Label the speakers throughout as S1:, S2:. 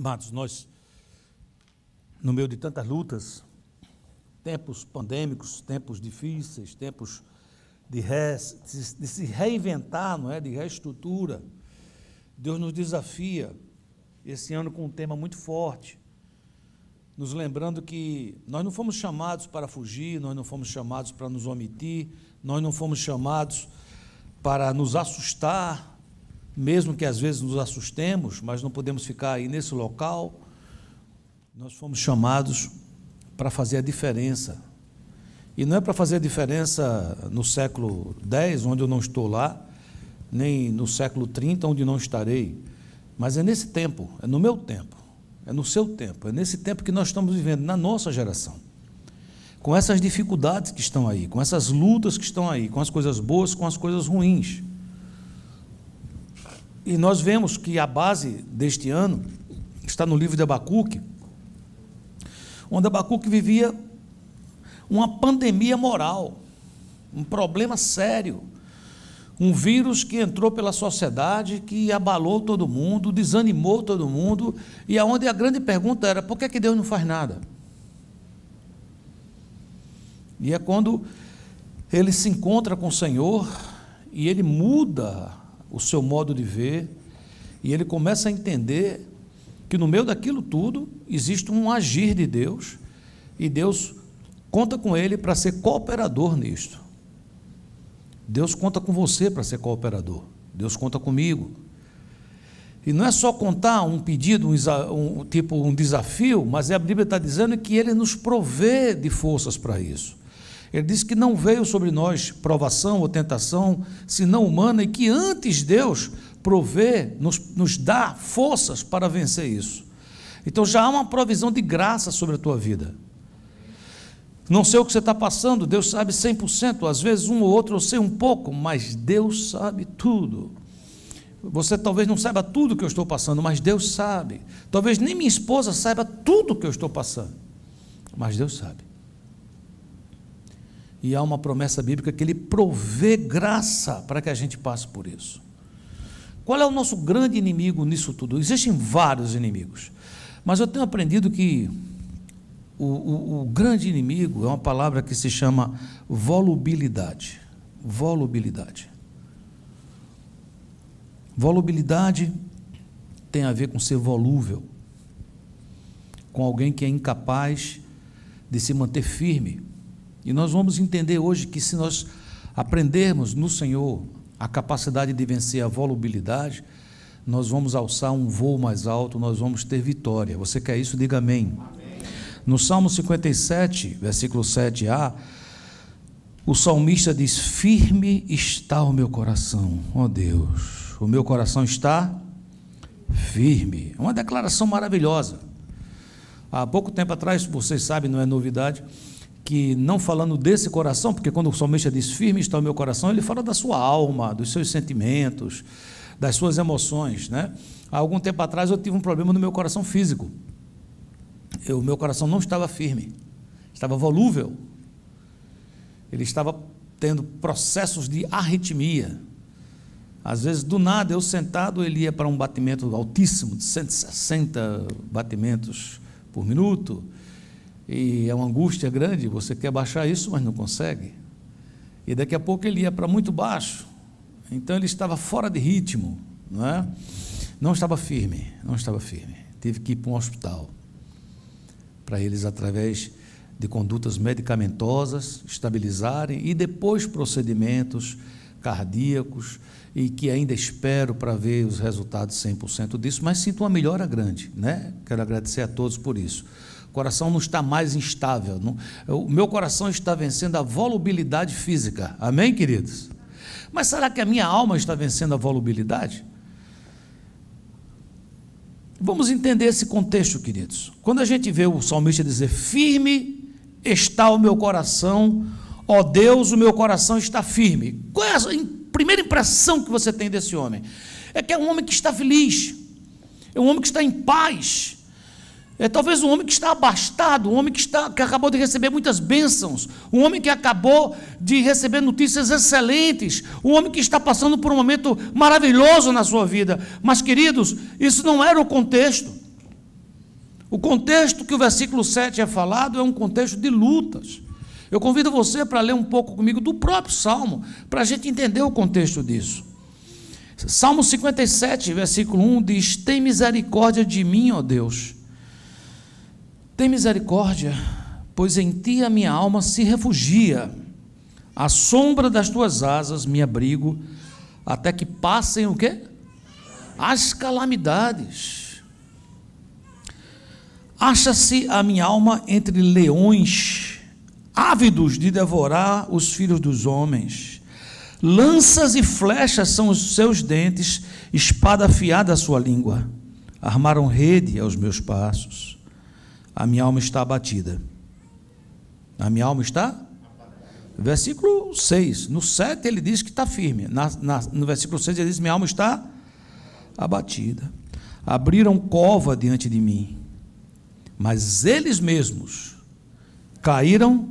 S1: Amados, nós, no meio de tantas lutas, tempos pandêmicos, tempos difíceis, tempos de se reinventar, não é? De reestrutura, Deus nos desafia esse ano com um tema muito forte, nos lembrando que nós não fomos chamados para fugir, nós não fomos chamados para nos omitir, nós não fomos chamados para nos assustar, mesmo que às vezes nos assustemos, mas não podemos ficar aí nesse local. Nós fomos chamados para fazer a diferença. E não é para fazer a diferença no século X, onde eu não estou lá, nem no século 30, onde não estarei, mas é nesse tempo, é no meu tempo, é no seu tempo, é nesse tempo que nós estamos vivendo, na nossa geração, com essas dificuldades que estão aí, com essas lutas que estão aí, com as coisas boas, com as coisas ruins. E nós vemos que a base deste ano está no livro de Abacuque, onde Abacuque vivia uma pandemia moral, um problema sério, um vírus que entrou pela sociedade, que abalou todo mundo, desanimou todo mundo, e aonde a grande pergunta era: por que Deus não faz nada? E é quando ele se encontra com o Senhor e ele muda o seu modo de ver, e ele começa a entender que no meio daquilo tudo existe um agir de Deus, e Deus conta com ele para ser cooperador nisto. Deus conta com você para ser cooperador, Deus conta comigo. E não é só contar um pedido, um desafio, mas a Bíblia está dizendo que ele nos provê de forças para isso. Ele diz que não veio sobre nós provação ou tentação, senão humana, e que antes Deus provê, nos dá forças para vencer isso. Então já há uma provisão de graça sobre a tua vida. Não sei o que você está passando, Deus sabe 100%, às vezes um ou outro eu sei um pouco, mas Deus sabe tudo. Você talvez não saiba tudo que eu estou passando, mas Deus sabe. Talvez nem minha esposa saiba tudo que eu estou passando, mas Deus sabe. E há uma promessa bíblica que Ele provê graça para que a gente passe por isso. Qual é o nosso grande inimigo nisso tudo? Existem vários inimigos, mas eu tenho aprendido que o grande inimigo é uma palavra que se chama volubilidade. Volubilidade. Volubilidade tem a ver com ser volúvel, com alguém que é incapaz de se manter firme. E nós vamos entender hoje que se nós aprendermos no Senhor a capacidade de vencer a volubilidade, nós vamos alçar um voo mais alto, nós vamos ter vitória. Você quer isso? Diga amém. Amém. No Salmo 57, versículo 7a, o salmista diz: firme está o meu coração, ó Deus, o meu coração está firme. É uma declaração maravilhosa. Há pouco tempo atrás, vocês sabem, não é novidade, que não falando desse coração, porque quando o salmista diz firme está o meu coração, ele fala da sua alma, dos seus sentimentos, das suas emoções, né? Há algum tempo atrás eu tive um problema no meu coração físico. O meu coração não estava firme, estava volúvel, ele estava tendo processos de arritmia. Às vezes, do nada, eu sentado, ele ia para um batimento altíssimo, de 160 batimentos por minuto, e é uma angústia grande, você quer baixar isso, mas não consegue. E daqui a pouco ele ia para muito baixo, então ele estava fora de ritmo, não é? Não estava firme, tive que ir para um hospital, para eles, através de condutas medicamentosas, estabilizarem, e depois procedimentos cardíacos, e que ainda espero para ver os resultados 100% disso, mas sinto uma melhora grande, né? Quero agradecer a todos por isso. O coração não está mais instável, o meu coração está vencendo a volubilidade física, amém, queridos? Mas será que a minha alma está vencendo a volubilidade? Vamos entender esse contexto, queridos. Quando a gente vê o salmista dizer: firme está o meu coração, ó Deus, o meu coração está firme. Qual é a primeira impressão que você tem desse homem? É que é um homem que está feliz, é um homem que está em paz, é talvez um homem que está abastado, um homem que acabou de receber muitas bênçãos, um homem que acabou de receber notícias excelentes, um homem que está passando por um momento maravilhoso na sua vida. Mas, queridos, isso não era o contexto. O contexto que o versículo 7 é falado é um contexto de lutas. Eu convido você para ler um pouco comigo do próprio Salmo, para a gente entender o contexto disso. Salmo 57, versículo 1 diz: tem misericórdia de mim, ó Deus. Tem misericórdia, pois em ti a minha alma se refugia. À sombra das tuas asas me abrigo, até que passem o quê? As calamidades. Acha-se a minha alma entre leões, ávidos de devorar os filhos dos homens. Lanças e flechas são os seus dentes, espada afiada a sua língua. Armaram rede aos meus passos. A minha alma está abatida. A minha alma está? Versículo 6. No 7 ele diz que está firme. No versículo 6 ele diz: minha alma está abatida. Abriram cova diante de mim, mas eles mesmos caíram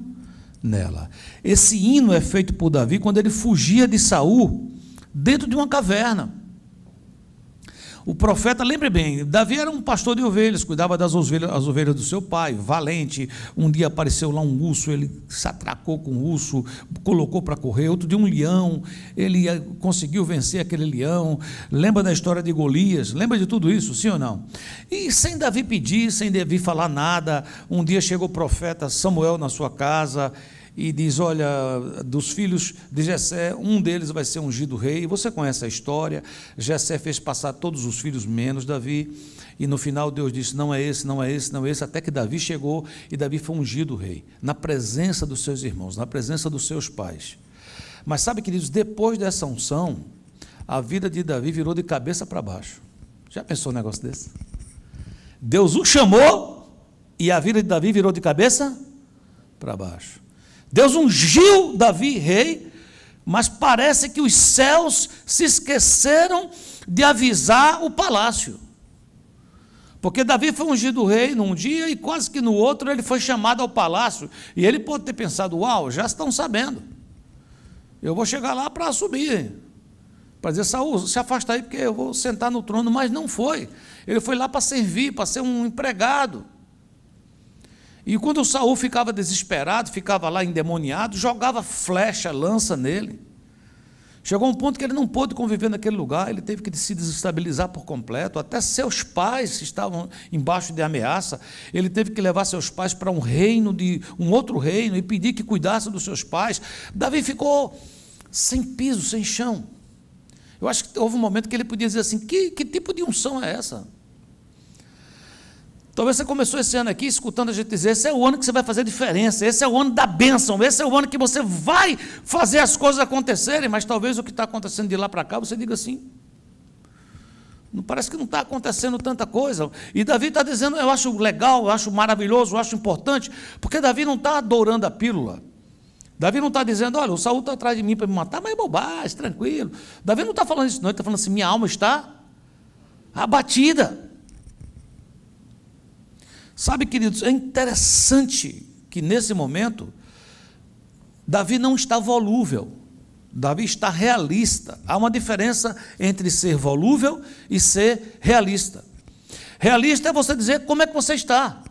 S1: nela. Esse hino é feito por Davi quando ele fugia de Saul dentro de uma caverna. O profeta, lembre bem, Davi era um pastor de ovelhas, cuidava das ovelhas, as ovelhas do seu pai, valente. Um dia apareceu lá um urso, ele se atracou com o urso, colocou para correr. Outro dia um leão, ele conseguiu vencer aquele leão. Lembra da história de Golias? Lembra de tudo isso, sim ou não? E sem Davi pedir, sem Davi falar nada, um dia chegou o profeta Samuel na sua casa e diz: olha, dos filhos de Jessé, um deles vai ser ungido rei. Você conhece a história. Jessé fez passar todos os filhos menos Davi, e no final Deus disse: não é esse, não é esse, não é esse, até que Davi chegou, e Davi foi ungido rei, na presença dos seus irmãos, na presença dos seus pais. Mas sabe, queridos, depois dessa unção, a vida de Davi virou de cabeça para baixo. Já pensou um negócio desse? Deus o chamou, e a vida de Davi virou de cabeça para baixo. Deus ungiu Davi rei, mas parece que os céus se esqueceram de avisar o palácio. Porque Davi foi ungido rei num dia e quase que no outro ele foi chamado ao palácio. E ele pode ter pensado: uau, já estão sabendo. Eu vou chegar lá para assumir. Para dizer: Saul, se afasta aí porque eu vou sentar no trono. Mas não foi. Ele foi lá para servir, para ser um empregado. E quando o Saul ficava desesperado, ficava lá endemoniado, jogava flecha, lança nele. Chegou um ponto que ele não pôde conviver naquele lugar, ele teve que se desestabilizar por completo. Até seus pais estavam embaixo de ameaça. Ele teve que levar seus pais para um outro reino, e pedir que cuidasse dos seus pais. Davi ficou sem piso, sem chão. Eu acho que houve um momento que ele podia dizer assim: que tipo de unção é essa? Talvez você começou esse ano aqui escutando a gente dizer: esse é o ano que você vai fazer diferença, esse é o ano da bênção, esse é o ano que você vai fazer as coisas acontecerem. Mas talvez o que está acontecendo de lá para cá, você diga assim: não parece que não está acontecendo tanta coisa. E Davi está dizendo: eu acho legal, eu acho maravilhoso, eu acho importante, porque Davi não está adorando a pílula. Davi não está dizendo: olha, o Saul está atrás de mim para me matar, mas é bobagem, tranquilo. Davi não está falando isso, não, ele está falando assim: minha alma está abatida. Sabe, queridos, é interessante que nesse momento Davi não está volúvel, Davi está realista. Há uma diferença entre ser volúvel e ser realista. Realista é você dizer como é que você está.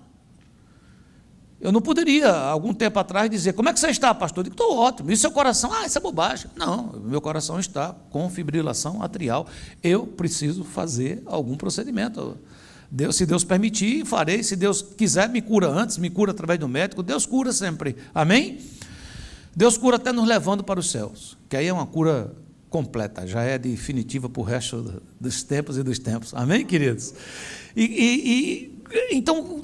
S1: Eu não poderia, algum tempo atrás, dizer: como é que você está, pastor? Eu digo: estou ótimo. E seu coração? Isso é bobagem. Não, meu coração está com fibrilação atrial. Eu preciso fazer algum procedimento. Se Deus permitir, farei. Se Deus quiser, me cura antes, me cura através do médico. Deus cura sempre, amém? Deus cura até nos levando para os céus, que aí é uma cura completa, já é definitiva para o resto dos tempos e dos tempos, amém, queridos? Então,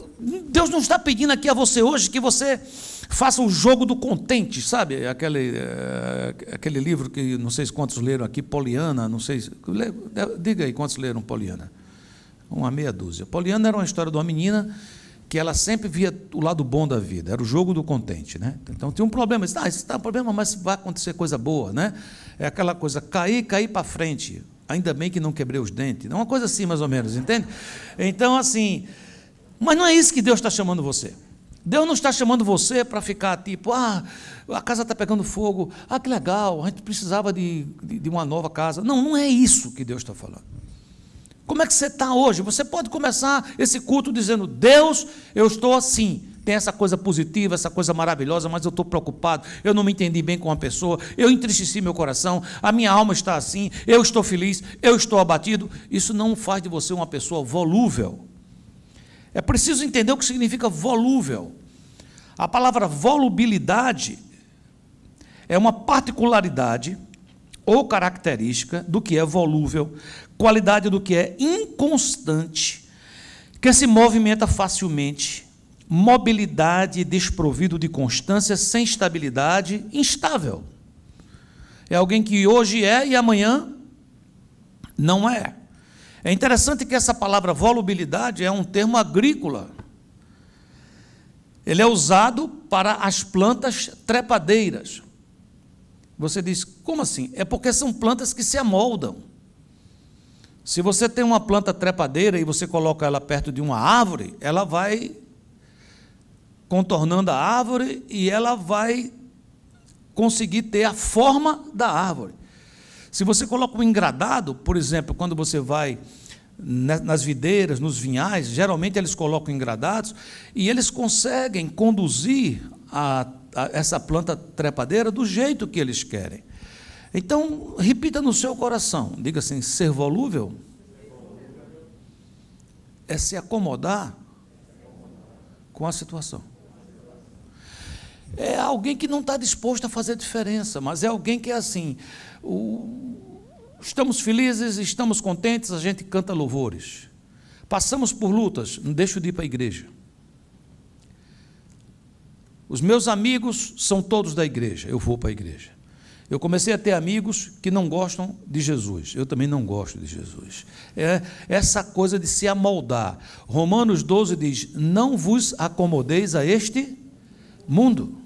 S1: Deus não está pedindo aqui a você hoje que você faça o jogo do contente, sabe? Aquele livro que não sei quantos leram aqui, Poliana, não sei, diga aí quantos leram Poliana. Uma meia dúzia. Poliana era uma história de uma menina que ela sempre via o lado bom da vida, era o jogo do contente, né? Então tinha um problema, isso está um problema, mas vai acontecer coisa boa, né? É aquela coisa: cair para frente, ainda bem que não quebrei os dentes, uma coisa assim mais ou menos, entende? Então assim, mas não é isso que Deus está chamando você. Deus não está chamando você para ficar tipo: a casa está pegando fogo, que legal, a gente precisava de uma nova casa. Não, não é isso que Deus está falando. Como é que você está hoje? Você pode começar esse culto dizendo: Deus, eu estou assim. Tem essa coisa positiva, essa coisa maravilhosa, mas eu estou preocupado, eu não me entendi bem com uma pessoa, eu entristeci meu coração, a minha alma está assim, eu estou feliz, eu estou abatido. Isso não faz de você uma pessoa volúvel. É preciso entender o que significa volúvel. A palavra volubilidade é uma particularidade ou característica do que é volúvel, qualidade do que é inconstante, que se movimenta facilmente, mobilidade desprovido de constância, sem estabilidade, instável. É alguém que hoje é e amanhã não é. É interessante que essa palavra volubilidade é um termo agrícola. Ele é usado para as plantas trepadeiras. Você diz, como assim? É porque são plantas que se amoldam. Se você tem uma planta trepadeira e você coloca ela perto de uma árvore, ela vai contornando a árvore e ela vai conseguir ter a forma da árvore. Se você coloca um engradado, por exemplo, quando você vai nas videiras, nos vinhais, geralmente eles colocam engradados e eles conseguem conduzir essa planta trepadeira do jeito que eles querem. Então, repita no seu coração, diga assim: ser volúvel é se acomodar com a situação. É alguém que não está disposto a fazer diferença, mas é alguém que é assim, estamos felizes, estamos contentes, a gente canta louvores. Passamos por lutas, não deixo de ir para a igreja. Os meus amigos são todos da igreja, eu vou para a igreja. Eu comecei a ter amigos que não gostam de Jesus, eu também não gosto de Jesus. É essa coisa de se amoldar. Romanos 12 diz: não vos acomodeis a este mundo.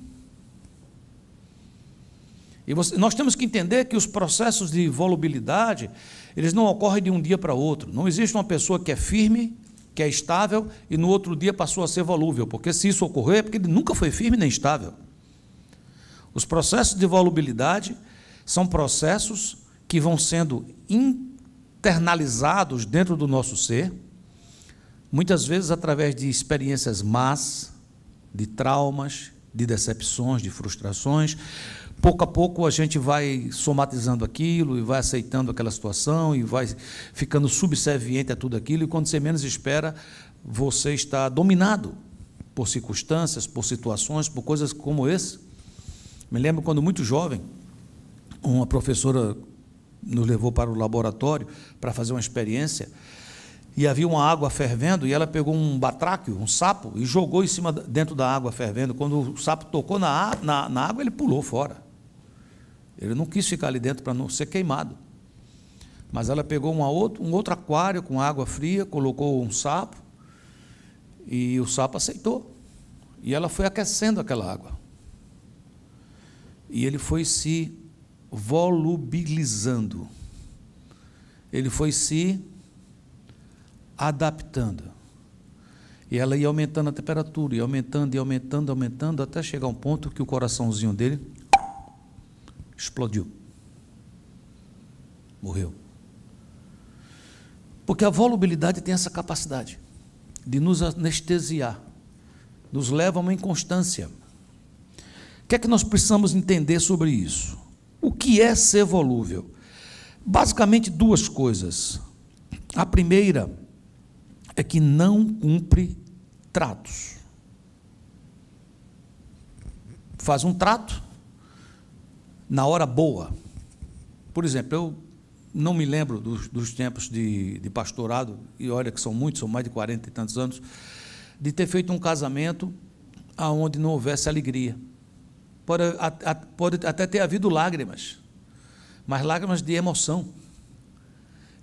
S1: E nós temos que entender que os processos de volubilidade, eles não ocorrem de um dia para outro. Não existe uma pessoa que é firme, que é estável, e no outro dia passou a ser volúvel, porque se isso ocorrer, é porque ele nunca foi firme nem estável. Os processos de volubilidade são processos que vão sendo internalizados dentro do nosso ser, muitas vezes através de experiências más, de traumas, de decepções, de frustrações. Pouco a pouco a gente vai somatizando aquilo e vai aceitando aquela situação e vai ficando subserviente a tudo aquilo, e quando você menos espera, você está dominado por circunstâncias, por situações, por coisas como esse. Me lembro quando muito jovem, uma professora nos levou para o laboratório para fazer uma experiência, e havia uma água fervendo, e ela pegou um batráquio, um sapo, e jogou em cima, dentro da água fervendo. Quando o sapo tocou na água, ele pulou fora. Ele não quis ficar ali dentro para não ser queimado. Mas ela pegou um outro aquário com água fria, colocou um sapo, e o sapo aceitou. E ela foi aquecendo aquela água. E ele foi se volubilizando. Ele foi se adaptando. E ela ia aumentando a temperatura, e aumentando, até chegar a um ponto que o coraçãozinho dele explodiu. Morreu. Porque a volubilidade tem essa capacidade de nos anestesiar, nos leva a uma inconstância. O que é que nós precisamos entender sobre isso? O que é ser volúvel? Basicamente duas coisas. A primeira é que não cumpre tratos. Faz um trato na hora boa. Por exemplo, eu não me lembro dos tempos de pastorado, e olha que são muitos, são mais de 40 e tantos anos, de ter feito um casamento onde não houvesse alegria. Pode até ter havido lágrimas, mas lágrimas de emoção.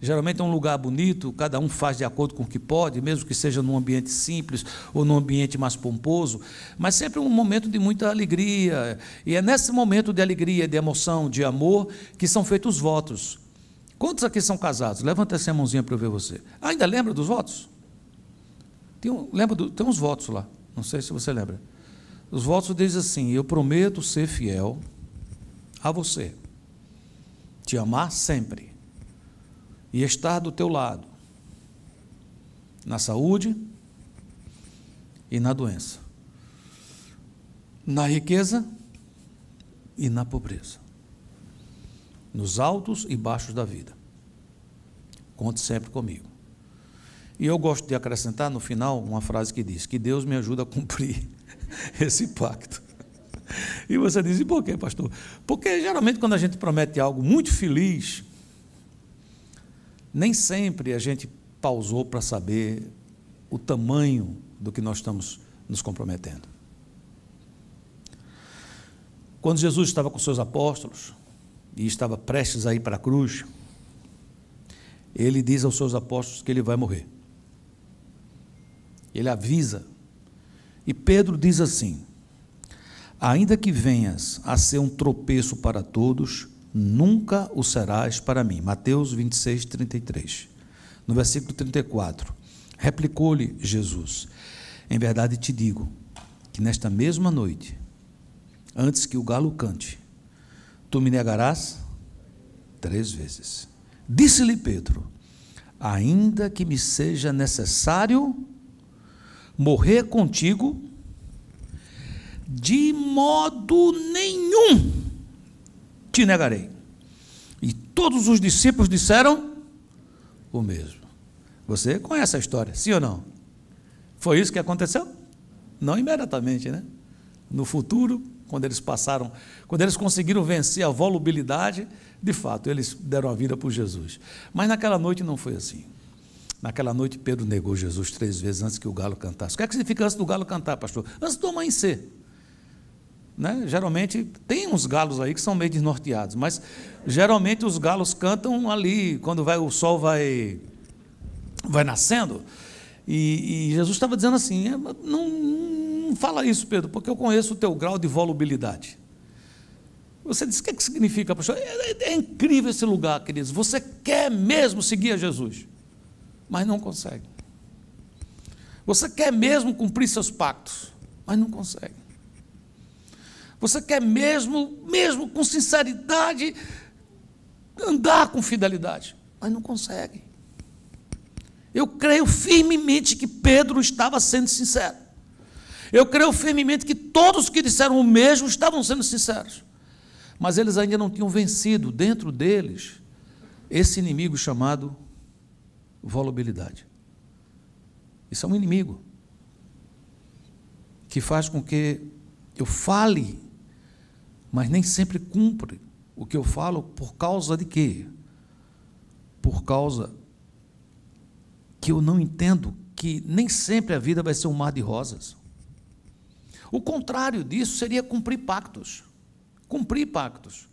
S1: Geralmente é um lugar bonito, cada um faz de acordo com o que pode, mesmo que seja num ambiente simples ou num ambiente mais pomposo, mas sempre um momento de muita alegria. E é nesse momento de alegria, de emoção, de amor, que são feitos os votos. Quantos aqui são casados? Levanta essa mãozinha para eu ver você. Ainda lembra dos votos? Tem uns votos lá, não sei se você lembra. Os votos dizem assim: eu prometo ser fiel a você, te amar sempre e estar do teu lado na saúde e na doença, na riqueza e na pobreza, nos altos e baixos da vida. Conte sempre comigo. E eu gosto de acrescentar no final uma frase que diz: que Deus me ajuda a cumprir esse pacto. E você diz: e por quê, pastor? Porque geralmente quando a gente promete algo muito feliz, nem sempre a gente pausou para saber o tamanho do que nós estamos nos comprometendo. Quando Jesus estava com seus apóstolos e estava prestes a ir para a cruz, ele diz aos seus apóstolos que ele vai morrer. Ele avisa. E Pedro diz assim: ainda que venhas a ser um tropeço para todos, nunca o serás para mim. Mateus 26, 33. No versículo 34, replicou-lhe Jesus: em verdade te digo, que nesta mesma noite, antes que o galo cante, tu me negarás 3 vezes. Disse-lhe Pedro: ainda que me seja necessário morrer contigo, de modo nenhum te negarei. E todos os discípulos disseram o mesmo. Você conhece a história, sim ou não? Foi isso que aconteceu? Não imediatamente, né? No futuro, quando eles conseguiram vencer a volubilidade, de fato, eles deram a vida por Jesus. Mas naquela noite não foi assim. Naquela noite, Pedro negou Jesus 3 vezes antes que o galo cantasse. O que é que significa antes do galo cantar, pastor? Antes do amanhecer. Né? Geralmente, tem uns galos aí que são meio desnorteados, mas geralmente os galos cantam ali, quando o sol vai nascendo. E Jesus estava dizendo assim: não fala isso, Pedro, porque eu conheço o teu grau de volubilidade. Você diz: o que é que significa, pastor? É incrível esse lugar, queridos. Você quer mesmo seguir a Jesus, mas não consegue. Você quer mesmo cumprir seus pactos, mas não consegue. Você quer mesmo com sinceridade, andar com fidelidade, mas não consegue. Eu creio firmemente que Pedro estava sendo sincero. Eu creio firmemente que todos que disseram o mesmo estavam sendo sinceros. Mas eles ainda não tinham vencido dentro deles esse inimigo chamado volubilidade. Isso é um inimigo que faz com que eu fale, mas nem sempre cumpre o que eu falo. Por causa de quê? Por causa que eu não entendo que nem sempre a vida vai ser um mar de rosas. O contrário disso seria cumprir pactos. Cumprir pactos.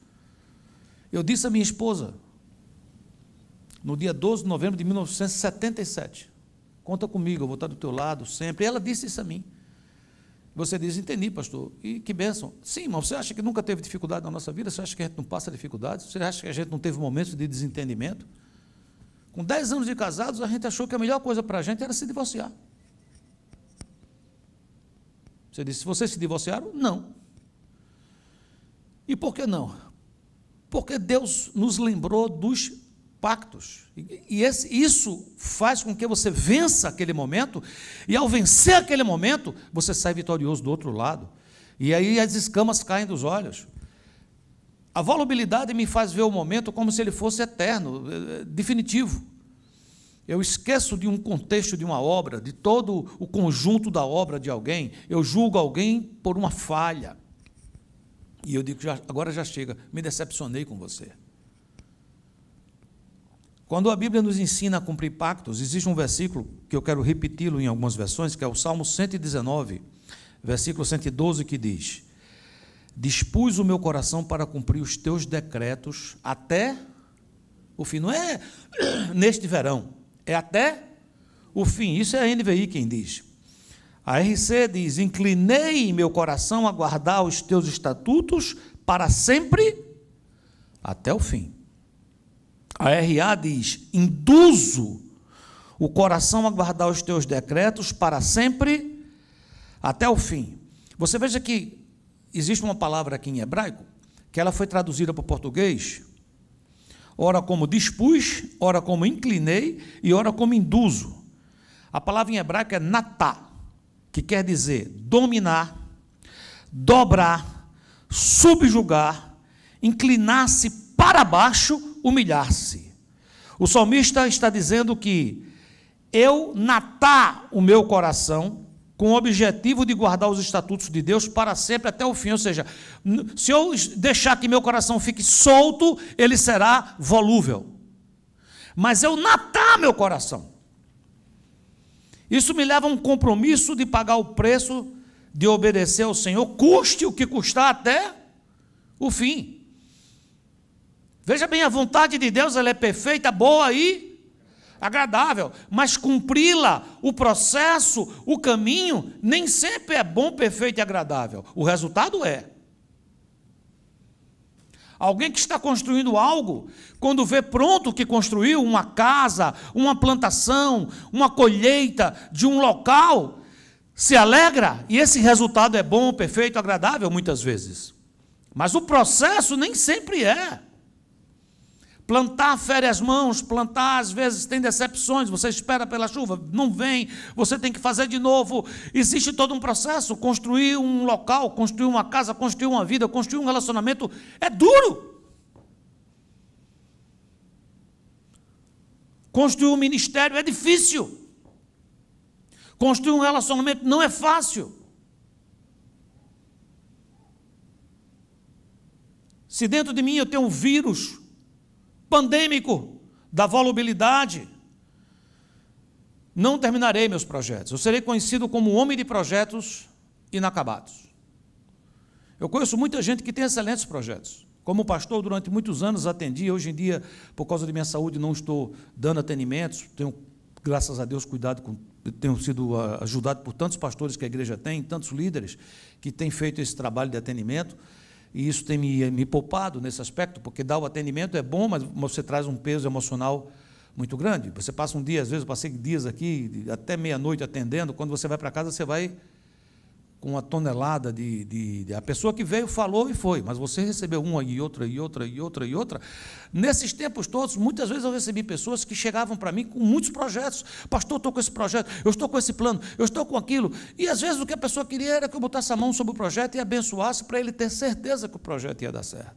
S1: Eu disse à minha esposa, no dia 12 de novembro de 1977, conta comigo, eu vou estar do teu lado sempre. E ela disse isso a mim. Você diz: entendi, pastor, e que bênção. Sim, mas você acha que nunca teve dificuldade na nossa vida? Você acha que a gente não passa dificuldades? Você acha que a gente não teve momentos de desentendimento? Com 10 anos de casados, a gente achou que a melhor coisa para a gente era se divorciar. Você disse: vocês se divorciaram? Não. E por que não? Porque Deus nos lembrou dos pactos. E isso faz com que você vença aquele momento, e ao vencer aquele momento, você sai vitorioso do outro lado. E aí as escamas caem dos olhos. A volubilidade me faz ver o momento como se ele fosse eterno, definitivo. Eu esqueço de um contexto de uma obra, de todo o conjunto da obra de alguém. Eu julgo alguém por uma falha. E eu digo: agora já chega, me decepcionei com você. Quando a Bíblia nos ensina a cumprir pactos, existe um versículo que eu quero repeti-lo em algumas versões, que é o Salmo 119, versículo 112, que diz: dispus o meu coração para cumprir os teus decretos até o fim. Não é neste verão, é até o fim. Isso é a NVI quem diz. A RC diz: inclinei meu coração a guardar os teus estatutos para sempre até o fim. A RA diz: induzo o coração a guardar os teus decretos para sempre até o fim. Você veja que existe uma palavra aqui em hebraico, que ela foi traduzida para o português, ora como dispus, ora como inclinei e ora como induzo. A palavra em hebraico é natá, que quer dizer dominar, dobrar, subjugar, inclinar-se para baixo, humilhar-se. O salmista está dizendo que eu natar o meu coração com o objetivo de guardar os estatutos de Deus para sempre até o fim. Ou seja, se eu deixar que meu coração fique solto, ele será volúvel. Mas eu natar meu coração. Isso me leva a um compromisso de pagar o preço de obedecer ao Senhor, custe o que custar até o fim. Veja bem, a vontade de Deus, ela é perfeita, boa e agradável, mas cumpri-la, o processo, o caminho, nem sempre é bom, perfeito e agradável. O resultado é. Alguém que está construindo algo, quando vê pronto o que construiu, uma casa, uma plantação, uma colheita de um local, se alegra, e esse resultado é bom, perfeito, agradável, muitas vezes. Mas o processo nem sempre é. Plantar fere as mãos, plantar às vezes tem decepções, você espera pela chuva, não vem, você tem que fazer de novo. Existe todo um processo, construir um local, construir uma casa, construir uma vida, construir um relacionamento, é duro. Construir um ministério é difícil. Construir um relacionamento não é fácil. Se dentro de mim eu tenho um vírus pandêmico da volubilidade, não terminarei meus projetos. Eu serei conhecido como um homem de projetos inacabados. Eu conheço muita gente que tem excelentes projetos. Como pastor, durante muitos anos atendi. Hoje em dia, por causa de minha saúde, não estou dando atendimentos. Tenho, graças a Deus, tenho sido ajudado por tantos pastores que a igreja tem, tantos líderes que têm feito esse trabalho de atendimento. E isso tem me poupado nesse aspecto, porque dar o atendimento é bom, mas você traz um peso emocional muito grande. Você passa um dia, às vezes eu passei dias aqui, até meia-noite atendendo, quando você vai para casa, você vai com uma tonelada a pessoa que veio falou e foi, mas você recebeu uma e outra, e outra, e outra, e outra. Nesses tempos todos, muitas vezes eu recebi pessoas que chegavam para mim com muitos projetos. Pastor, eu estou com esse projeto, eu estou com esse plano, eu estou com aquilo. E às vezes o que a pessoa queria era que eu botasse a mão sobre o projeto e abençoasse para ele ter certeza que o projeto ia dar certo.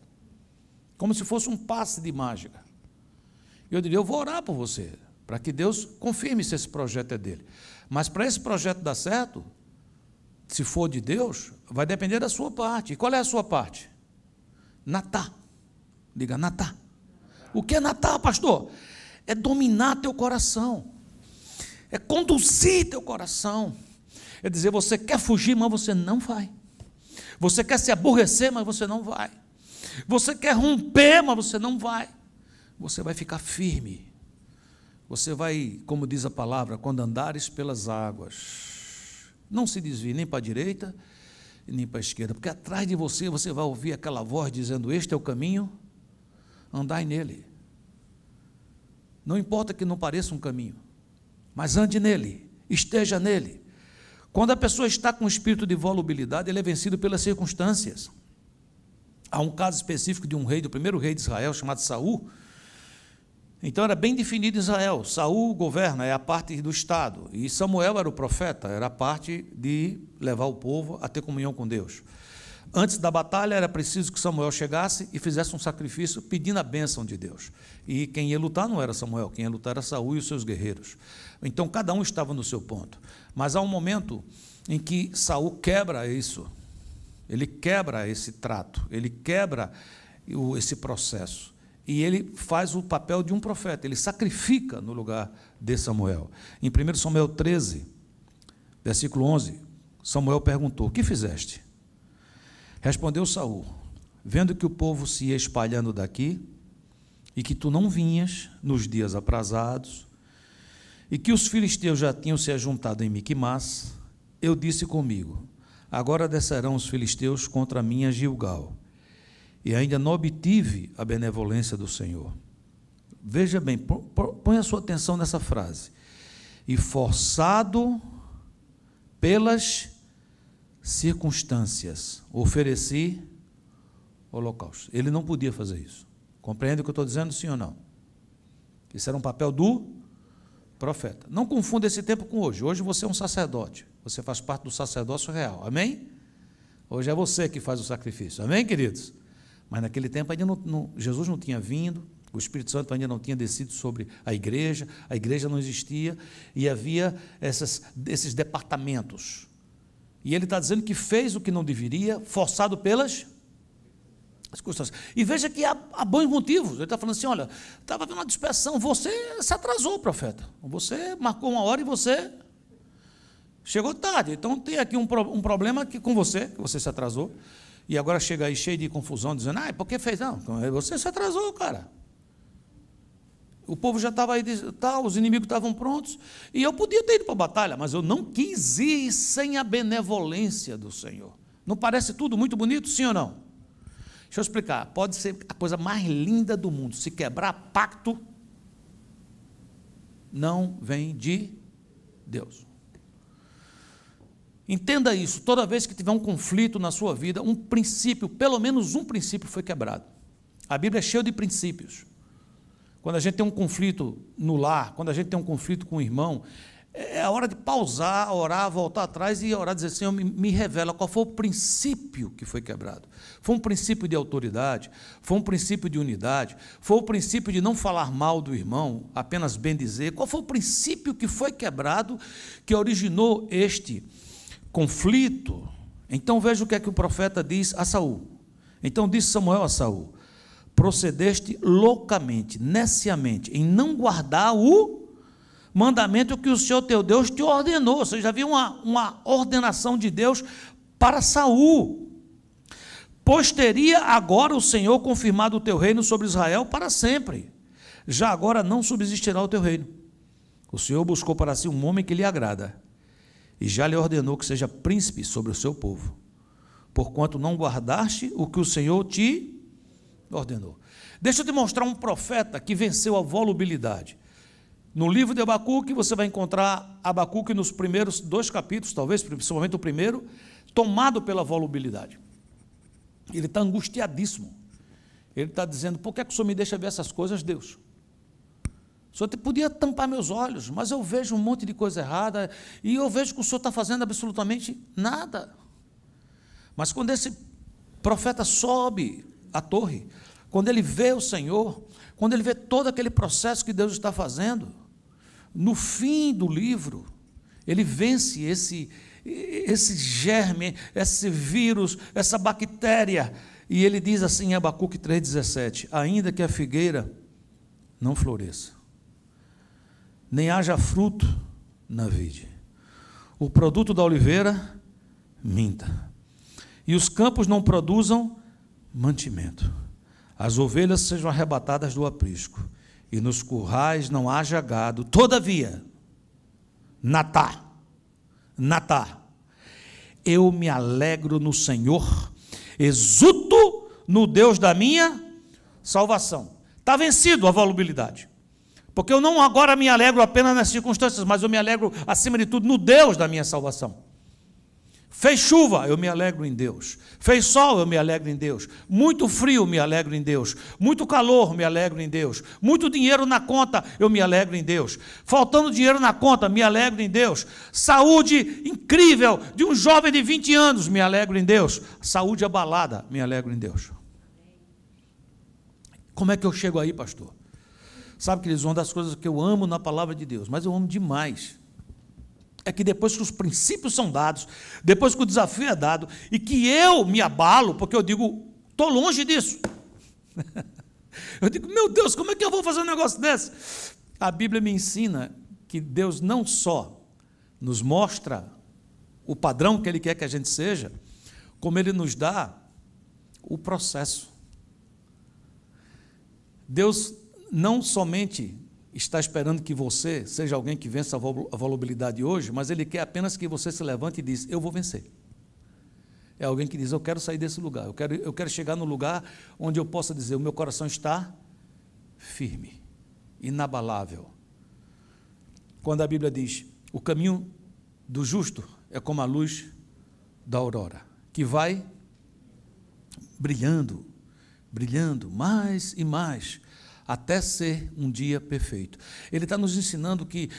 S1: Como se fosse um passe de mágica. Eu diria, eu vou orar por você, para que Deus confirme se esse projeto é dele. Mas para esse projeto dar certo, se for de Deus, vai depender da sua parte. E qual é a sua parte? Natar. Diga, natar. O que é natar, pastor? É dominar teu coração. É conduzir teu coração. É dizer, você quer fugir, mas você não vai. Você quer se aborrecer, mas você não vai. Você quer romper, mas você não vai. Você vai ficar firme. Você vai, como diz a palavra, quando andares pelas águas, não se desvie nem para a direita e nem para a esquerda, porque atrás de você, você vai ouvir aquela voz dizendo, este é o caminho, andai nele. Não importa que não pareça um caminho, mas ande nele, esteja nele. Quando a pessoa está com um espírito de volubilidade, ele é vencido pelas circunstâncias. Há um caso específico de um rei, do primeiro rei de Israel, chamado Saul. Então era bem definido Israel. Saul governa, é a parte do Estado. E Samuel era o profeta, era a parte de levar o povo a ter comunhão com Deus. Antes da batalha era preciso que Samuel chegasse e fizesse um sacrifício pedindo a bênção de Deus. E quem ia lutar não era Samuel, quem ia lutar era Saul e os seus guerreiros. Então cada um estava no seu ponto. Mas há um momento em que Saul quebra isso. Ele quebra esse trato, ele quebra esse processo. E ele faz o papel de um profeta, ele sacrifica no lugar de Samuel. Em 1 Samuel 13, versículo 11, Samuel perguntou, o que fizeste? Respondeu Saul, vendo que o povo se ia espalhando daqui, e que tu não vinhas nos dias aprazados, e que os filisteus já tinham se ajuntado em Miquimás, eu disse comigo, agora descerão os filisteus contra a minha Gilgal, e ainda não obtive a benevolência do Senhor. Veja bem, põe a sua atenção nessa frase. E forçado pelas circunstâncias, ofereci holocausto. Ele não podia fazer isso. Compreende o que eu estou dizendo, sim ou não? Isso era um papel do Profeta. Não confunda esse tempo com hoje. Hoje você é um sacerdote. Você faz parte do sacerdócio real. Amém? Hoje é você que faz o sacrifício. Amém, queridos? Mas naquele tempo ainda Jesus não tinha vindo, o Espírito Santo ainda não tinha descido sobre a igreja não existia, e havia esses departamentos. E ele está dizendo que fez o que não deveria, forçado pelas circunstâncias. E veja que há bons motivos. Ele está falando assim, olha, estava havendo uma dispersão, você se atrasou, profeta. Você marcou uma hora e você chegou tarde. Então tem aqui um problema com você, que você se atrasou, e agora chega aí cheio de confusão, dizendo, por que fez? Não, você se atrasou, cara. O povo já estava aí, os inimigos estavam prontos, e eu podia ter ido para a batalha, mas eu não quis ir sem a benevolência do Senhor. Não parece tudo muito bonito, sim ou não? Deixa eu explicar, pode ser a coisa mais linda do mundo, se quebrar pacto, não vem de Deus. Entenda isso, toda vez que tiver um conflito na sua vida, um princípio, pelo menos um princípio foi quebrado. A Bíblia é cheia de princípios. Quando a gente tem um conflito no lar, quando a gente tem um conflito com o irmão, é a hora de pausar, orar, voltar atrás e orar, dizer, Senhor, me revela qual foi o princípio que foi quebrado. Foi um princípio de autoridade, foi um princípio de unidade, foi o princípio de não falar mal do irmão, apenas bem dizer. Qual foi o princípio que foi quebrado, que originou este conflito? Então veja o que é que o profeta diz a Saul. Então disse Samuel a Saul, procedeste loucamente, neciamente, em não guardar o mandamento que o Senhor teu Deus te ordenou. Você já viu uma ordenação de Deus para Saul. Pois teria agora o Senhor confirmado o teu reino sobre Israel para sempre. Já agora não subsistirá o teu reino. O Senhor buscou para si um homem que lhe agrada, e já lhe ordenou que seja príncipe sobre o seu povo, porquanto não guardaste o que o Senhor te ordenou. Deixa eu te mostrar um profeta que venceu a volubilidade. No livro de Abacuque, você vai encontrar Abacuque nos primeiros 2 capítulos, talvez, principalmente o primeiro, tomado pela volubilidade. Ele está angustiadíssimo. Ele está dizendo, por que é que o Senhor me deixa ver essas coisas, Deus? O Senhor podia tampar meus olhos, mas eu vejo um monte de coisa errada, e eu vejo que o Senhor está fazendo absolutamente nada. Mas quando esse profeta sobe a torre, quando ele vê o Senhor, quando ele vê todo aquele processo que Deus está fazendo, no fim do livro, ele vence esse germe, esse vírus, essa bactéria, e ele diz assim em Abacuque 3,17, ainda que a figueira não floresça, nem haja fruto na vide, o produto da oliveira minta, e os campos não produzam mantimento, as ovelhas sejam arrebatadas do aprisco, e nos currais não haja gado, todavia, Natá, eu me alegro no Senhor, exulto no Deus da minha salvação. Está vencido a volubilidade, porque eu não agora me alegro apenas nas circunstâncias, mas eu me alegro acima de tudo no Deus da minha salvação. Fez chuva, eu me alegro em Deus. Fez sol, eu me alegro em Deus. Muito frio, me alegro em Deus. Muito calor, me alegro em Deus. Muito dinheiro na conta, eu me alegro em Deus. Faltando dinheiro na conta, me alegro em Deus. Saúde incrível de um jovem de 20 anos, me alegro em Deus. Saúde abalada, me alegro em Deus. Como é que eu chego aí, pastor? Sabe, queridos, uma das coisas que eu amo na palavra de Deus, mas eu amo demais, é que depois que os princípios são dados, depois que o desafio é dado, e que eu me abalo, porque eu digo, estou longe disso. Eu digo, meu Deus, como é que eu vou fazer um negócio desse? A Bíblia me ensina que Deus não só nos mostra o padrão que Ele quer que a gente seja, como Ele nos dá o processo. Deus não somente está esperando que você seja alguém que vença a volubilidade hoje, mas Ele quer apenas que você se levante e diz, eu vou vencer. É alguém que diz, eu quero sair desse lugar, eu quero chegar no lugar onde eu possa dizer, o meu coração está firme, inabalável. Quando a Bíblia diz, o caminho do justo é como a luz da aurora, que vai brilhando, brilhando mais e mais, até ser um dia perfeito. Ele está nos ensinando que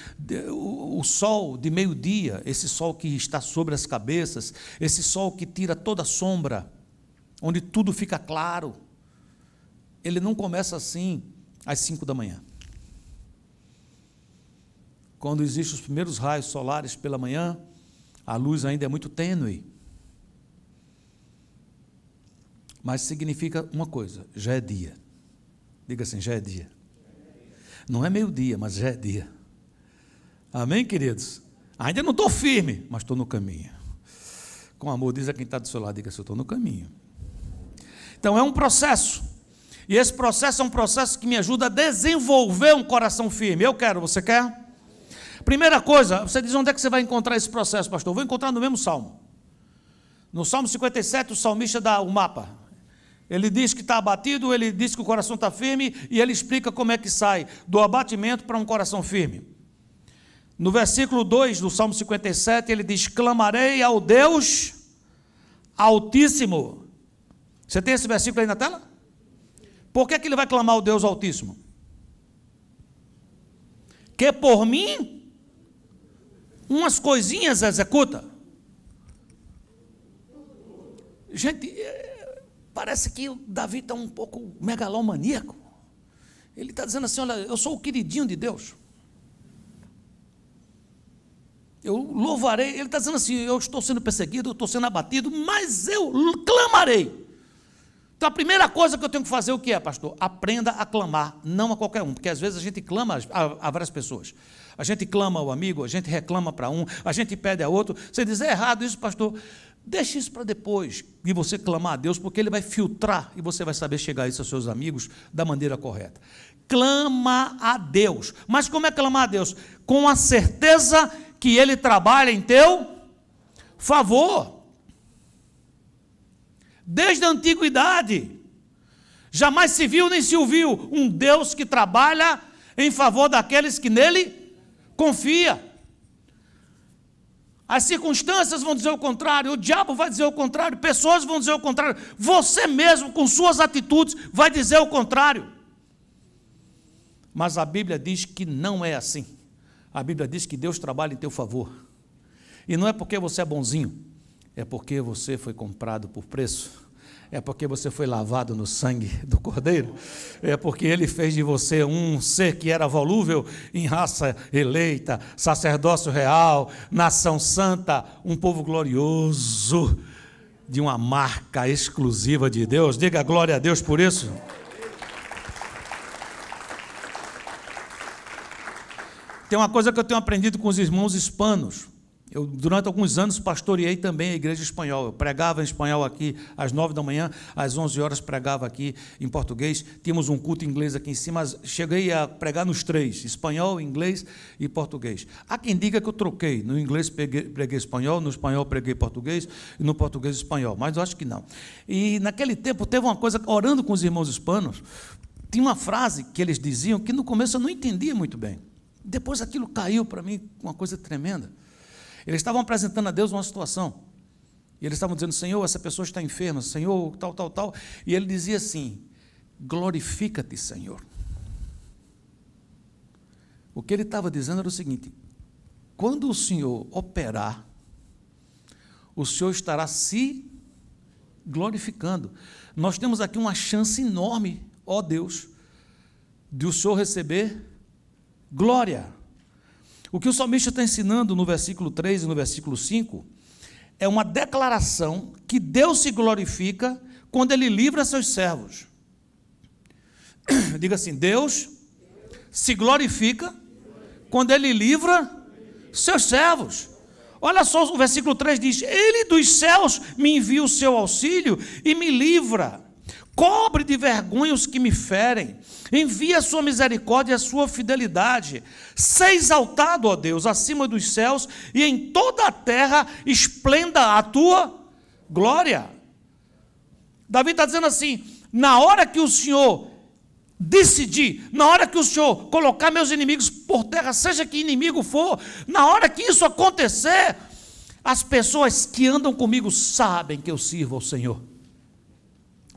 S1: o sol de meio-dia, esse sol que está sobre as cabeças, esse sol que tira toda a sombra, onde tudo fica claro, ele não começa assim às 5 da manhã. Quando existem os primeiros raios solares pela manhã, a luz ainda é muito tênue. Mas significa uma coisa, já é dia. Diga assim, já é dia. Não é meio-dia, mas já é dia. Amém, queridos? Ainda não estou firme, mas estou no caminho. Com amor, diz a quem está do seu lado, diga assim, eu estou no caminho. Então é um processo. E esse processo é um processo que me ajuda a desenvolver um coração firme. Eu quero, você quer? Primeira coisa, você diz, onde é que você vai encontrar esse processo, pastor? Eu vou encontrar no mesmo Salmo. No Salmo 57, o salmista dá o mapa. Ele diz que está abatido, ele diz que o coração está firme, e ele explica como é que sai do abatimento para um coração firme. No versículo 2 do Salmo 57, ele diz, clamarei ao Deus Altíssimo. Você tem esse versículo aí na tela? Por que ele vai clamar ao Deus Altíssimo? Que por mim, umas coisinhas executa. Gente, parece que o Davi está um pouco megalomaníaco. Ele está dizendo assim, olha, eu sou o queridinho de Deus. Eu louvarei. Ele está dizendo assim, eu estou sendo perseguido, eu estou sendo abatido, mas eu clamarei. Então a primeira coisa que eu tenho que fazer, o que é, pastor? Aprenda a clamar, não a qualquer um, porque às vezes a gente clama a várias pessoas. A gente clama ao amigo, a gente reclama para um, a gente pede a outro. Você diz, é errado isso, pastor. Deixe isso para depois de você clamar a Deus, porque Ele vai filtrar e você vai saber chegar isso aos seus amigos da maneira correta. Clama a Deus. Mas como é clamar a Deus? Com a certeza que Ele trabalha em teu favor. Desde a antiguidade, jamais se viu nem se ouviu um Deus que trabalha em favor daqueles que nele confia. As circunstâncias vão dizer o contrário, o diabo vai dizer o contrário, pessoas vão dizer o contrário, você mesmo com suas atitudes vai dizer o contrário. Mas a Bíblia diz que não é assim. A Bíblia diz que Deus trabalha em teu favor. E não é porque você é bonzinho, é porque você foi comprado por preço, é porque você foi lavado no sangue do Cordeiro, é porque Ele fez de você um ser que era volúvel em raça eleita, sacerdócio real, nação santa, um povo glorioso, de uma marca exclusiva de Deus. Diga glória a Deus por isso. Tem uma coisa que eu tenho aprendido com os irmãos hispanos. Eu, durante alguns anos, pastoreei também a igreja espanhola. Eu pregava em espanhol aqui às 9 da manhã, às 11 horas pregava aqui em português. Tínhamos um culto inglês aqui em cima, mas cheguei a pregar nos três, espanhol, inglês e português. Há quem diga que eu troquei, no inglês preguei espanhol, no espanhol preguei português e no português espanhol, mas eu acho que não. E naquele tempo teve uma coisa, orando com os irmãos hispanos, tinha uma frase que eles diziam que no começo eu não entendia muito bem. Depois aquilo caiu para mim, uma coisa tremenda. Eles estavam apresentando a Deus uma situação. E eles estavam dizendo, Senhor, essa pessoa está enferma, Senhor, tal, tal, tal. E ele dizia assim, glorifica-te, Senhor. O que ele estava dizendo era o seguinte, quando o Senhor operar, o Senhor estará se glorificando. Nós temos aqui uma chance enorme, ó Deus, de o Senhor receber glória. O que o salmista está ensinando no versículo 3 e no versículo 5 é uma declaração que Deus se glorifica quando Ele livra seus servos. Diga assim, Deus se glorifica quando Ele livra seus servos. Olha só, o versículo 3 diz, Ele dos céus me envia o seu auxílio e me livra. Cobre de vergonha os que me ferem, envia a sua misericórdia e a sua fidelidade. Seja exaltado, ó Deus, acima dos céus, e em toda a terra esplenda a tua glória. Davi está dizendo assim, na hora que o Senhor decidir, na hora que o Senhor colocar meus inimigos por terra, seja que inimigo for, na hora que isso acontecer, as pessoas que andam comigo sabem que eu sirvo ao Senhor.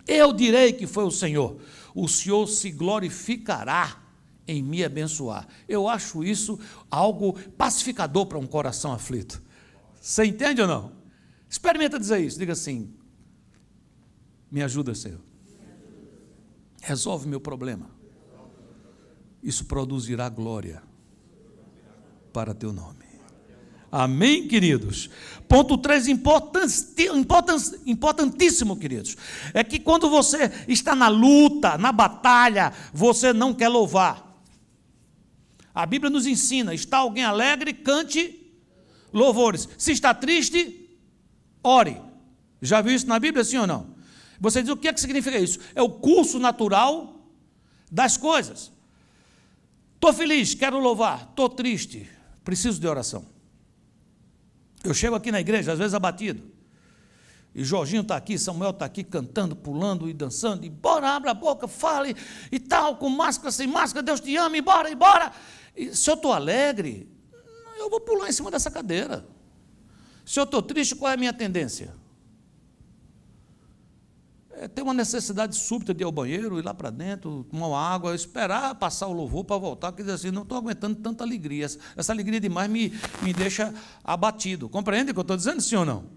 S1: Eu direi que foi o Senhor. o Senhor se glorificará em me abençoar. Eu acho isso algo pacificador para um coração aflito. Você entende ou não? Experimenta dizer isso, diga assim: me ajuda, Senhor. Resolve meu problema. Isso produzirá glória para teu nome. Amém, queridos? Ponto 3, importantíssimo, queridos, é que quando você está na luta, na batalha, você não quer louvar. A Bíblia nos ensina: está alguém alegre, cante louvores. Se está triste, ore. Já viu isso na Bíblia, sim ou não? Você diz: o que é que significa isso? É o curso natural das coisas. Estou feliz, quero louvar. Estou triste, preciso de oração. Eu chego aqui na igreja, às vezes abatido, e Jorginho está aqui, Samuel está aqui, cantando, pulando e dançando, e bora, abra a boca, fale, e tal, com máscara, sem máscara, Deus te ama, e bora, e bora. E se eu estou alegre, eu vou pular em cima dessa cadeira. Se eu estou triste, qual é a minha tendência? É ter uma necessidade súbita de ir ao banheiro, ir lá para dentro, tomar uma água, esperar passar o louvor para voltar, porque diz assim: não estou aguentando tanta alegria, essa alegria demais me deixa abatido. Compreende o que eu estou dizendo, sim ou não?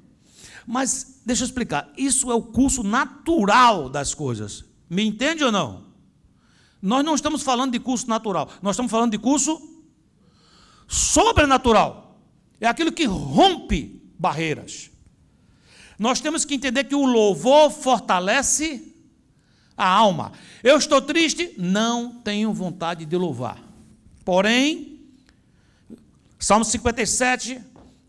S1: Mas, deixa eu explicar, isso é o curso natural das coisas. Me entende ou não? Nós não estamos falando de curso natural, nós estamos falando de curso sobrenatural. É aquilo que rompe barreiras. Nós temos que entender que o louvor fortalece a alma. Eu estou triste, não tenho vontade de louvar. Porém, Salmo 57,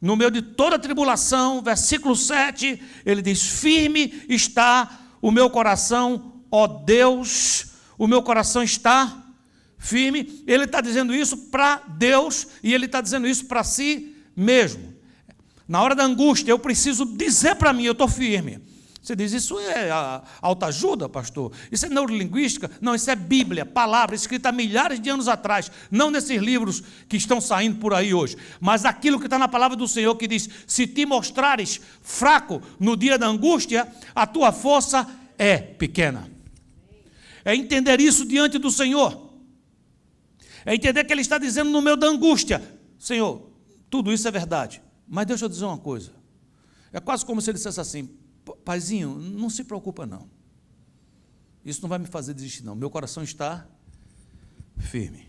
S1: no meio de toda a tribulação, versículo 7, ele diz: firme está o meu coração, ó Deus, o meu coração está firme. Ele está dizendo isso para Deus e ele está dizendo isso para si mesmo. Na hora da angústia, eu preciso dizer para mim: eu estou firme. Você diz: isso é autoajuda, pastor? Isso é neurolinguística? Não, isso é Bíblia, palavra, escrita há milhares de anos atrás. Não nesses livros que estão saindo por aí hoje, mas aquilo que está na palavra do Senhor, que diz: se te mostrares fraco no dia da angústia, a tua força é pequena. É entender isso diante do Senhor. É entender que Ele está dizendo no meio da angústia: Senhor, tudo isso é verdade, mas deixa eu dizer uma coisa. É quase como se ele dissesse assim: paizinho, não se preocupa não. Isso não vai me fazer desistir não. Meu coração está firme.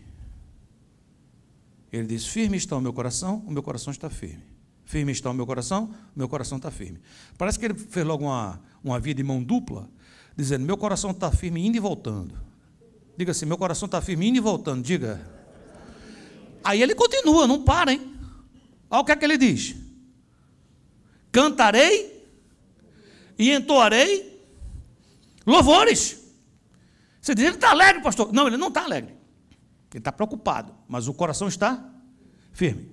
S1: Ele diz: firme está o meu coração está firme. Firme está o meu coração está firme. Parece que ele fez logo uma via de mão dupla, dizendo: meu coração está firme indo e voltando. Diga assim: meu coração está firme indo e voltando. Diga. Aí ele continua, não para, hein? Olha o que é que ele diz: cantarei e entoarei louvores. Você diz: ele está alegre, pastor. Não, ele não está alegre. Ele está preocupado, mas o coração está firme.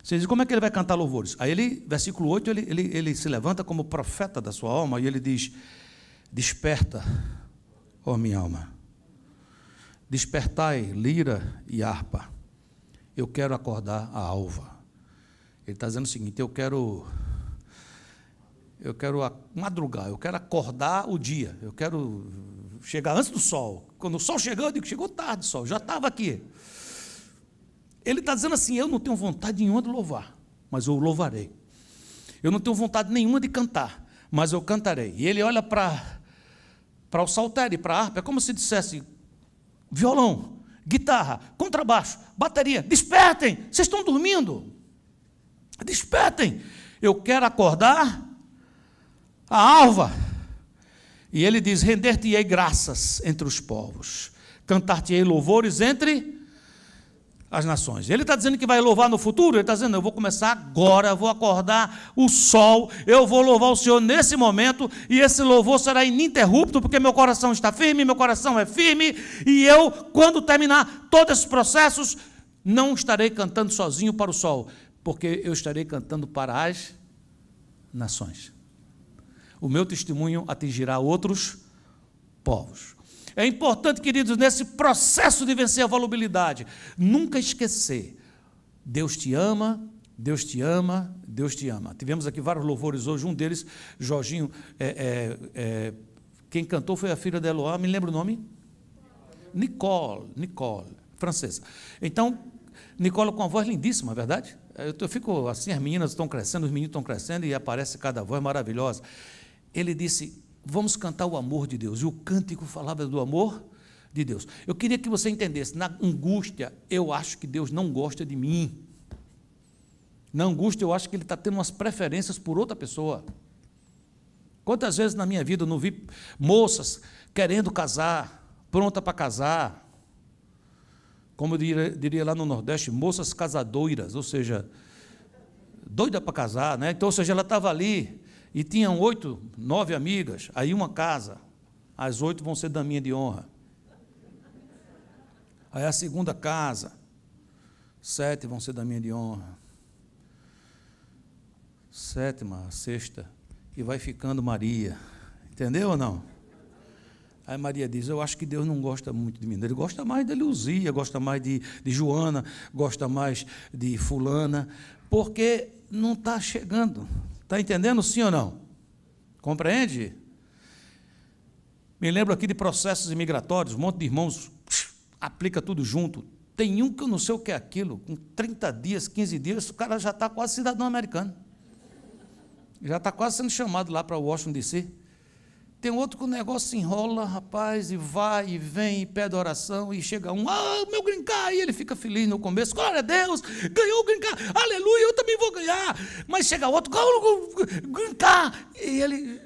S1: Você diz: como é que ele vai cantar louvores? Aí ele, versículo 8, ele se levanta como profeta da sua alma e ele diz: desperta, ó minha alma. Despertai lira e harpa. Eu quero acordar a alva. Ele está dizendo o seguinte: eu quero madrugar, eu quero acordar o dia, eu quero chegar antes do sol. Quando o sol chegou, eu digo: chegou tarde o sol, já estava aqui. Ele está dizendo assim: eu não tenho vontade nenhuma de louvar, mas eu louvarei. Eu não tenho vontade nenhuma de cantar, mas eu cantarei. E ele olha para o saltério, para a harpa, é como se dissesse: violão, guitarra, contrabaixo, bateria, despertem, vocês estão dormindo. Despertem, eu quero acordar a alva. E ele diz: render-te-ei graças entre os povos, cantar-te-ei louvores entre as nações. Ele está dizendo que vai louvar no futuro. Ele está dizendo: eu vou começar agora, vou acordar o sol, eu vou louvar o Senhor nesse momento, e esse louvor será ininterrupto, porque meu coração está firme, meu coração é firme, e eu, quando terminar todos esses processos, não estarei cantando sozinho para o sol, porque eu estarei cantando para as nações. O meu testemunho atingirá outros povos. É importante, queridos, nesse processo de vencer a volubilidade, nunca esquecer: Deus te ama, Deus te ama, Deus te ama. Tivemos aqui vários louvores hoje, um deles, Jorginho, quem cantou foi a filha de Eloá, me lembra o nome? Nicole, francesa. Então, Nicole com uma voz lindíssima, é verdade? Eu fico assim, as meninas estão crescendo, os meninos estão crescendo e aparece cada voz maravilhosa. Ele disse, vamos cantar o amor de Deus. E o cântico falava do amor de Deus. Eu queria que você entendesse, na angústia, eu acho que Deus não gosta de mim. Na angústia, eu acho que Ele está tendo umas preferências por outra pessoa. Quantas vezes na minha vida eu não vi moças querendo casar, pronta para casar, como eu diria lá no Nordeste, moças casadoiras, ou seja, doida para casar, né? Então, ou seja, ela estava ali e tinham 8, 9 amigas, aí uma casa, as 8 vão ser daminha de honra. Aí a segunda casa, 7 vão ser daminha de honra. 7ª, 6ª, e vai ficando Maria. Entendeu ou não? Aí Maria diz, eu acho que Deus não gosta muito de mim. Ele gosta mais de Luzia, gosta mais de Joana, gosta mais de fulana, porque não está chegando. Está entendendo, sim ou não? Compreende? Me lembro aqui de processos imigratórios, um monte de irmãos aplica tudo junto. Tem um que eu não sei o que é aquilo, com 30 dias, 15 dias, o cara já está quase cidadão americano. Já está quase sendo chamado lá para Washington, D.C. Tem outro que o negócio se enrola, rapaz, e vai, e vem, e pede oração, e chega um, meu green card, e ele fica feliz no começo, glória a Deus, ganhou o green card, aleluia, eu também vou ganhar. Mas chega outro, green card, e ele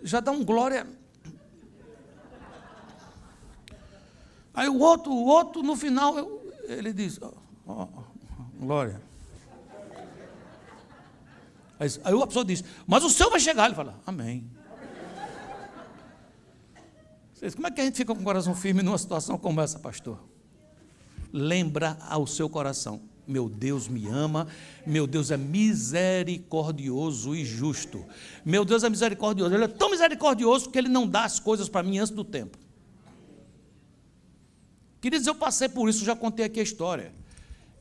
S1: já dá um glória. Aí o outro no final, ele diz, glória. Aí a pessoa diz, mas o seu vai chegar. Ele fala, amém. Como é que a gente fica com o coração firme numa situação como essa, pastor? Lembra ao seu coração, meu Deus me ama, meu Deus é misericordioso e justo. Meu Deus é misericordioso, Ele é tão misericordioso que Ele não dá as coisas para mim antes do tempo. Queridos, eu passei por isso, já contei aqui a história.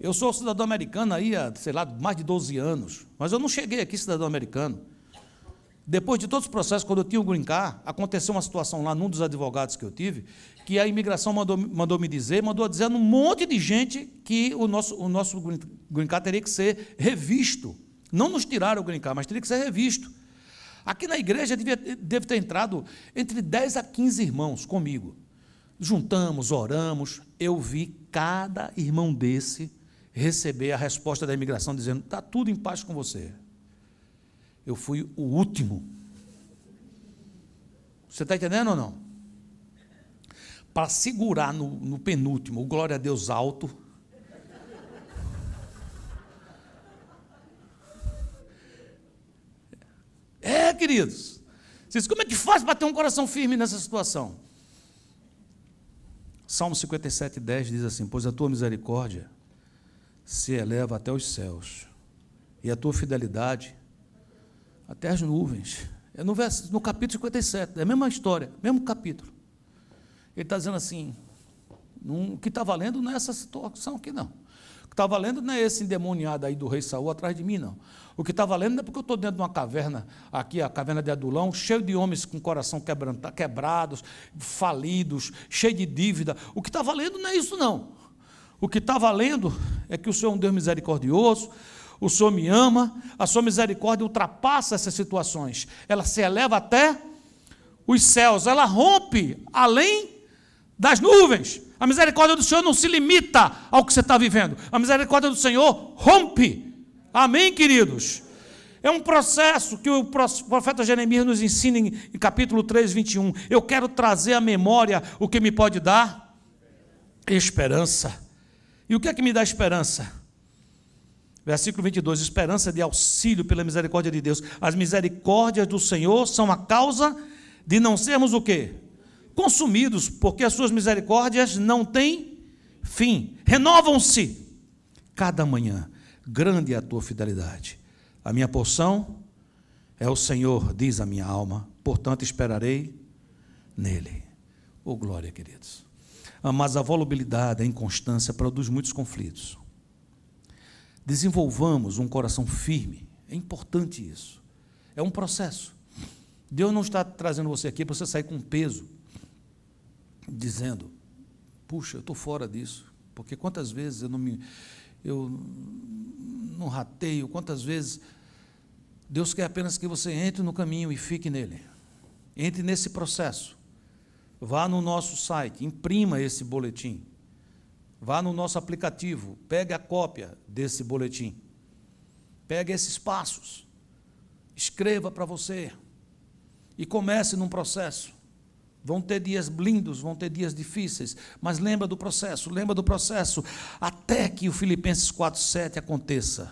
S1: Eu sou cidadão americano aí há, sei lá, mais de 12 anos, mas eu não cheguei aqui cidadão americano. Depois de todos os processos, quando eu tinha o green card, aconteceu uma situação lá num dos advogados que eu tive, que a imigração mandou dizer a um monte de gente que o nosso green card teria que ser revisto. Não nos tiraram o green card, mas teria que ser revisto. Aqui na igreja deve ter entrado entre 10 a 15 irmãos comigo. Juntamos, oramos, eu vi cada irmão desse receber a resposta da imigração dizendo, está tudo em paz com você. Eu fui o último. Você está entendendo ou não? Para segurar no penúltimo, o glória a Deus alto. Queridos. Vocês, como é que faz para ter um coração firme nessa situação? Salmo 57:10 diz assim, pois a tua misericórdia se eleva até os céus, e a tua fidelidade até as nuvens. É no capítulo 57, é a mesma história, mesmo capítulo. Ele está dizendo assim, o que está valendo não é essa situação aqui, não. O que está valendo não é esse endemoniado aí do rei Saul atrás de mim, não. O que está valendo não é porque eu estou dentro de uma caverna, aqui a caverna de Adulão, cheio de homens com coração quebrados, falidos, cheio de dívida. O que está valendo não é isso, não. O que está valendo é que o Senhor é um Deus misericordioso, o Senhor me ama, a sua misericórdia ultrapassa essas situações, ela se eleva até os céus, ela rompe além das nuvens. A misericórdia do Senhor não se limita ao que você está vivendo, a misericórdia do Senhor rompe. Amém, queridos? É um processo que o profeta Jeremias nos ensina em capítulo 3, 21. Eu quero trazer à memória o que me pode dar esperança. E o que é que me dá esperança? Versículo 22, esperança de auxílio pela misericórdia de Deus. As misericórdias do Senhor são a causa de não sermos o quê? Consumidos, porque as suas misericórdias não têm fim. Renovam-se cada manhã. Grande é a tua fidelidade. A minha porção é o Senhor, diz a minha alma, portanto esperarei nele. Oh, glória, queridos. Mas a volubilidade, a inconstância produz muitos conflitos. Desenvolvamos um coração firme, é importante isso. É um processo. Deus não está trazendo você aqui para você sair com peso, dizendo, puxa, eu estou fora disso, porque quantas vezes eu não rateio, quantas vezes Deus quer apenas que você entre no caminho e fique nele, entre nesse processo, vá no nosso site, imprima esse boletim, vá no nosso aplicativo, pegue a cópia desse boletim, pegue esses passos, escreva para você e comece num processo. Vão ter dias lindos, vão ter dias difíceis, mas lembra do processo, até que o Filipenses 4:7 aconteça,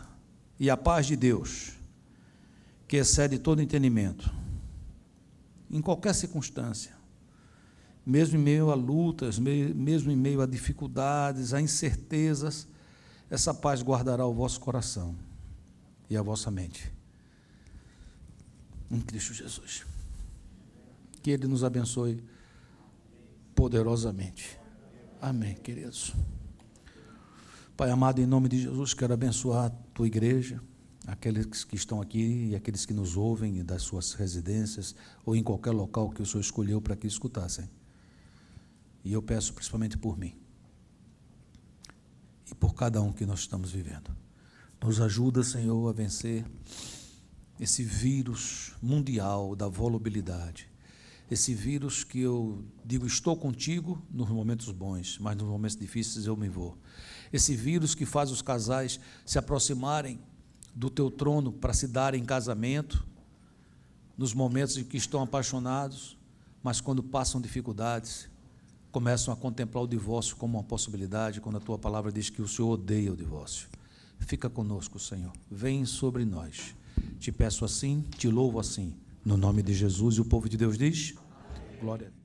S1: e a paz de Deus, que excede todo entendimento, em qualquer circunstância, mesmo em meio a lutas, mesmo em meio a dificuldades, a incertezas, essa paz guardará o vosso coração e a vossa mente, em Cristo Jesus. Que Ele nos abençoe poderosamente. Amém, queridos. Pai amado, em nome de Jesus, quero abençoar a Tua igreja, aqueles que estão aqui e aqueles que nos ouvem das suas residências ou em qualquer local que o Senhor escolheu para que escutassem. E eu peço principalmente por mim e por cada um que nós estamos vivendo. Nos ajuda, Senhor, a vencer esse vírus mundial da volubilidade. Esse vírus que eu digo, estou contigo nos momentos bons, mas nos momentos difíceis eu me vou. Esse vírus que faz os casais se aproximarem do teu trono para se darem em casamento, nos momentos em que estão apaixonados, mas quando passam dificuldades, começam a contemplar o divórcio como uma possibilidade, quando a tua palavra diz que o Senhor odeia o divórcio. Fica conosco, Senhor. Vem sobre nós. Te peço assim, te louvo assim. No nome de Jesus, e o povo de Deus diz: glória a Deus.